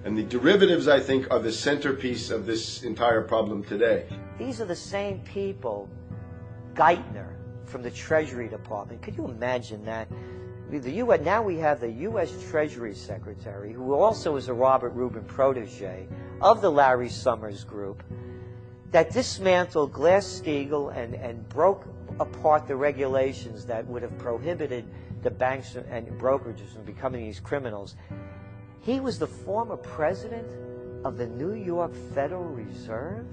And the derivatives, I think, are the centerpiece of this entire problem today. These are the same people, Geithner from the Treasury Department. Could you imagine that? Now we have the U.S. Treasury Secretary, who also is a Robert Rubin protege of the Larry Summers Group, that dismantled Glass-Steagall and broke apart the regulations that would have prohibited the banks and brokerages from becoming these criminals. He was the former president of the New York Federal Reserve,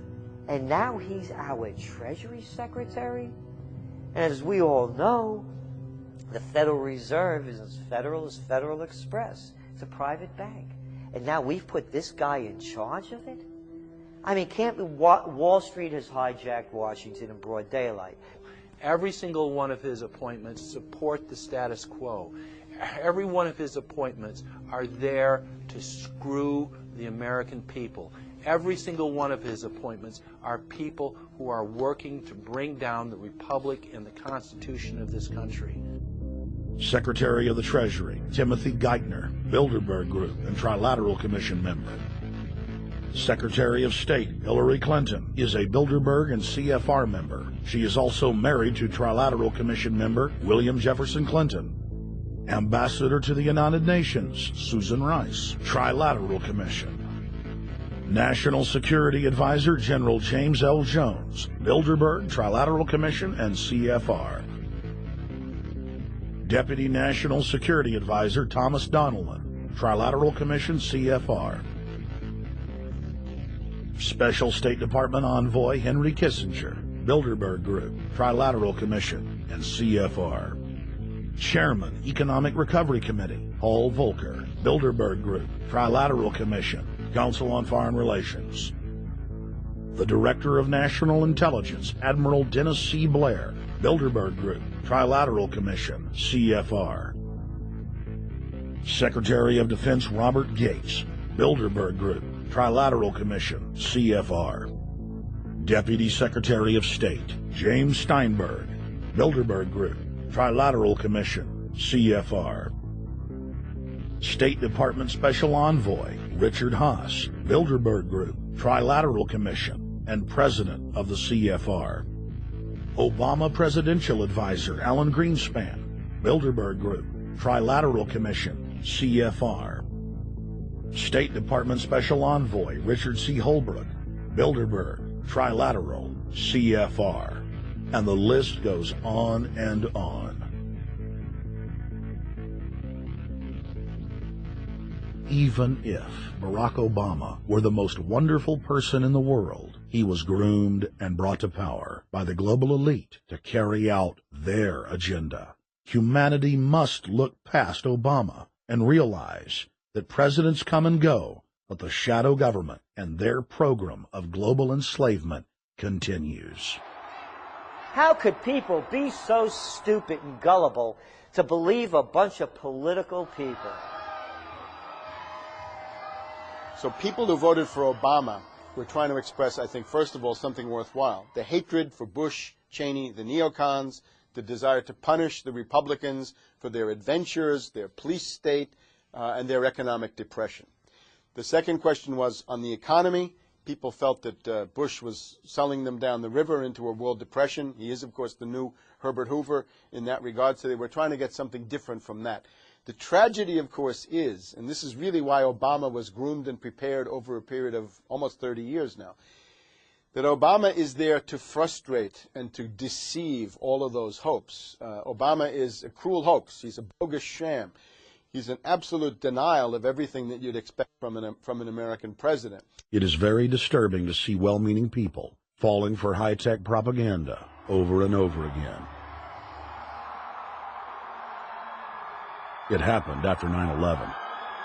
and now he's our Treasury Secretary. And as we all know, the Federal Reserve is as Federal Express. It's a private bank. And now we've put this guy in charge of it? I mean, Wall Street has hijacked Washington in broad daylight. Every single one of his appointments support the status quo. Every one of his appointments are there to screw the American people. Every single one of his appointments are people who are working to bring down the Republic and the Constitution of this country. Secretary of the Treasury, Timothy Geithner, Bilderberg Group and Trilateral Commission member. Secretary of State, Hillary Clinton, is a Bilderberg and CFR member. She is also married to Trilateral Commission member William Jefferson Clinton. Ambassador to the United Nations, Susan Rice, Trilateral Commission. National Security Advisor General James L. Jones, Bilderberg, Trilateral Commission, and CFR. Deputy National Security Advisor Thomas Donilon, Trilateral Commission, CFR. Special State Department Envoy Henry Kissinger, Bilderberg Group, Trilateral Commission, and CFR. Chairman, Economic Recovery Committee, Paul Volcker, Bilderberg Group, Trilateral Commission, Council on Foreign Relations. The Director of National Intelligence, Admiral Dennis C. Blair, Bilderberg Group, Trilateral Commission, CFR. Secretary of Defense Robert Gates, Bilderberg Group, Trilateral Commission, CFR. Deputy Secretary of State James Steinberg, Bilderberg Group, Trilateral Commission, CFR. State Department Special Envoy Richard Haass, Bilderberg Group, Trilateral Commission, and President of the CFR. Obama Presidential Advisor Alan Greenspan, Bilderberg Group, Trilateral Commission, CFR. State Department Special Envoy Richard C. Holbrooke, Bilderberg, Trilateral, CFR. And the list goes on and on. Even if Barack Obama were the most wonderful person in the world, he was groomed and brought to power by the global elite to carry out their agenda. Humanity must look past Obama and realize that presidents come and go, but the shadow government and their program of global enslavement continues. How could people be so stupid and gullible to believe a bunch of political people? So people who voted for Obama were trying to express, I think, first of all, something worthwhile. The hatred for Bush, Cheney, the neocons, the desire to punish the Republicans for their adventures, their police state, and their economic depression. The second question was on the economy. People felt that Bush was selling them down the river into a world depression. He is, of course, the new Herbert Hoover in that regard, so they were trying to get something different from that. The tragedy, of course, is, and this is really why Obama was groomed and prepared over a period of almost 30 years now, that Obama is there to frustrate and to deceive all of those hopes. Obama is a cruel hoax. He's a bogus sham. He's an absolute denial of everything that you'd expect from an American president. It is very disturbing to see well-meaning people falling for high-tech propaganda over and over again. It happened after 9/11.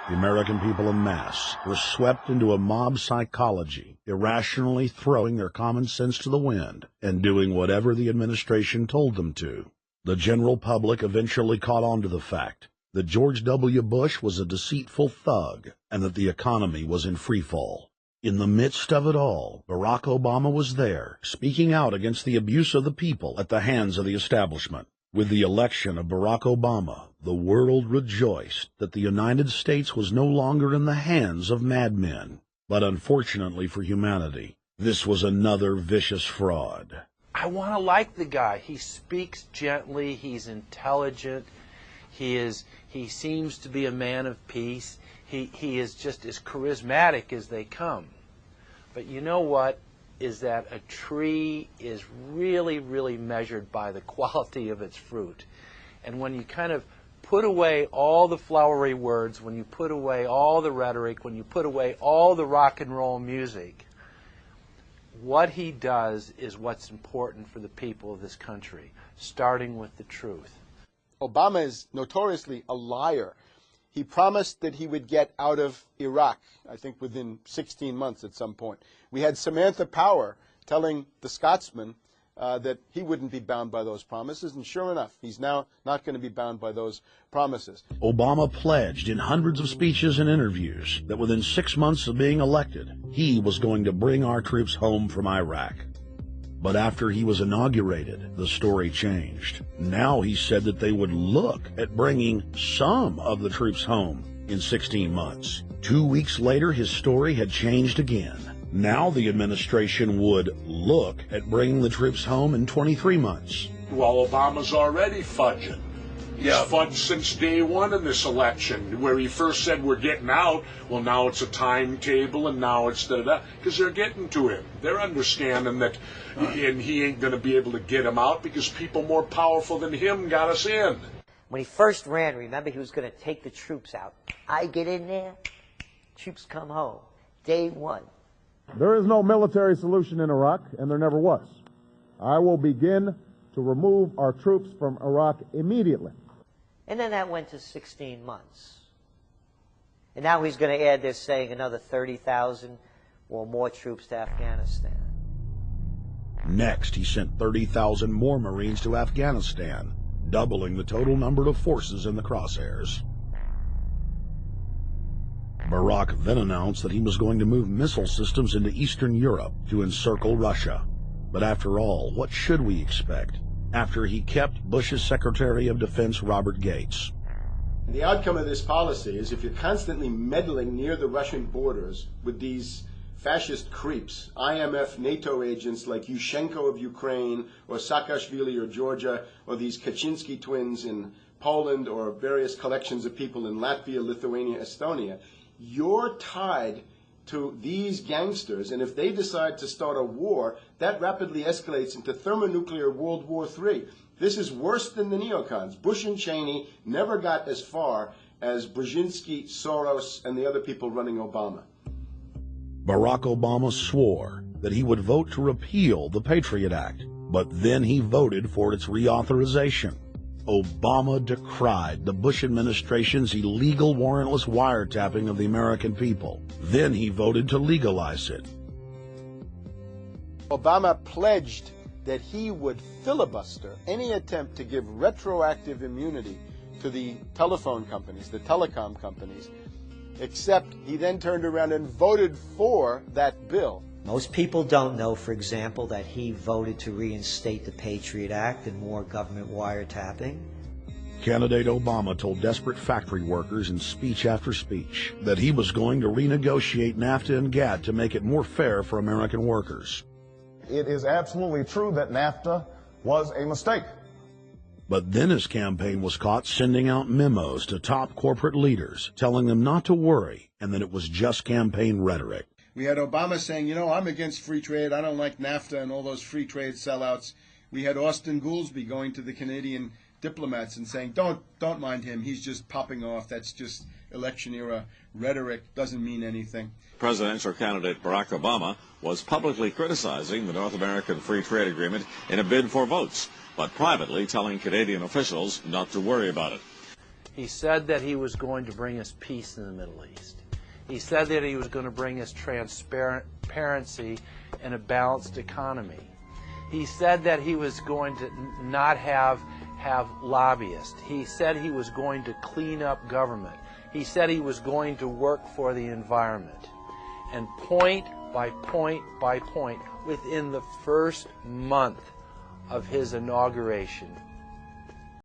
The American people en masse were swept into a mob psychology, irrationally throwing their common sense to the wind and doing whatever the administration told them to. The general public eventually caught on to the fact that George W. Bush was a deceitful thug and that the economy was in freefall. In the midst of it all, Barack Obama was there, speaking out against the abuse of the people at the hands of the establishment. With the election of Barack Obama, the world rejoiced that the United States was no longer in the hands of madmen. But unfortunately for humanity, this was another vicious fraud. I want to like the guy. He speaks gently. He's intelligent. He seems to be a man of peace. He is just as charismatic as they come. But you know what? Is that a tree is really, really measured by the quality of its fruit. And when you kind of put away all the flowery words, when you put away all the rhetoric, when you put away all the rock and roll music, what he does is what's important for the people of this country, starting with the truth. Obama is notoriously a liar. He promised that he would get out of Iraq, I think within 16 months at some point. We had Samantha Power telling the Scotsman that he wouldn't be bound by those promises, and sure enough, he's now not going to be bound by those promises. Obama pledged in hundreds of speeches and interviews that within 6 months of being elected, he was going to bring our troops home from Iraq. But after he was inaugurated, the story changed. Now he said that they would look at bringing some of the troops home in 16 months. 2 weeks later, his story had changed again. Now the administration would look at bringing the troops home in 23 months. Well, Obama's already fudging. He's fudged since day one in this election, where he first said we're getting out. Well, now it's a timetable, and now it's da-da-da, because they're getting to him. They're understanding that, and he ain't going to be able to get him out because people more powerful than him got us in. When he first ran, remember, he was going to take the troops out. I get in there, troops come home. Day one. There is no military solution in Iraq, and there never was. I will begin to remove our troops from Iraq immediately. And then that went to 16 months. And now he's going to add, they're saying, another 30,000 or more troops to Afghanistan. Next, he sent 30,000 more Marines to Afghanistan, doubling the total number of forces in the crosshairs. Barack then announced that he was going to move missile systems into Eastern Europe to encircle Russia. But after all, what should we expect after he kept Bush's Secretary of Defense Robert Gates? The outcome of this policy is if you're constantly meddling near the Russian borders with these fascist creeps, IMF, NATO agents like Yushchenko of Ukraine or Saakashvili or Georgia, or these Kaczynski twins in Poland, or various collections of people in Latvia, Lithuania, Estonia, you're tied to these gangsters, and if they decide to start a war, that rapidly escalates into thermonuclear World War III. This is worse than the neocons. Bush and Cheney never got as far as Brzezinski, Soros, and the other people running Obama. Barack Obama swore that he would vote to repeal the Patriot Act, but then he voted for its reauthorization. Obama decried the Bush administration's illegal warrantless wiretapping of the American people. Then he voted to legalize it. Obama pledged that he would filibuster any attempt to give retroactive immunity to the telephone companies, the telecom companies, except he then turned around and voted for that bill. Most people don't know, for example, that he voted to reinstate the Patriot Act and more government wiretapping. Candidate Obama told desperate factory workers in speech after speech that he was going to renegotiate NAFTA and GATT to make it more fair for American workers. It is absolutely true that NAFTA was a mistake. But then his campaign was caught sending out memos to top corporate leaders, telling them not to worry and that it was just campaign rhetoric. We had Obama saying, you know, I'm against free trade. I don't like NAFTA and all those free trade sellouts. We had Austin Goolsbee going to the Canadian diplomats and saying, don't mind him. He's just popping off. That's just election era rhetoric. Doesn't mean anything. Presidential candidate Barack Obama was publicly criticizing the North American Free Trade Agreement in a bid for votes, but privately telling Canadian officials not to worry about it. He said that he was going to bring us peace in the Middle East. He said that he was going to bring us transparency and a balanced economy. He said that he was going to not have lobbyists. He said he was going to clean up government. He said he was going to work for the environment. And point by point by point, within the first month of his inauguration,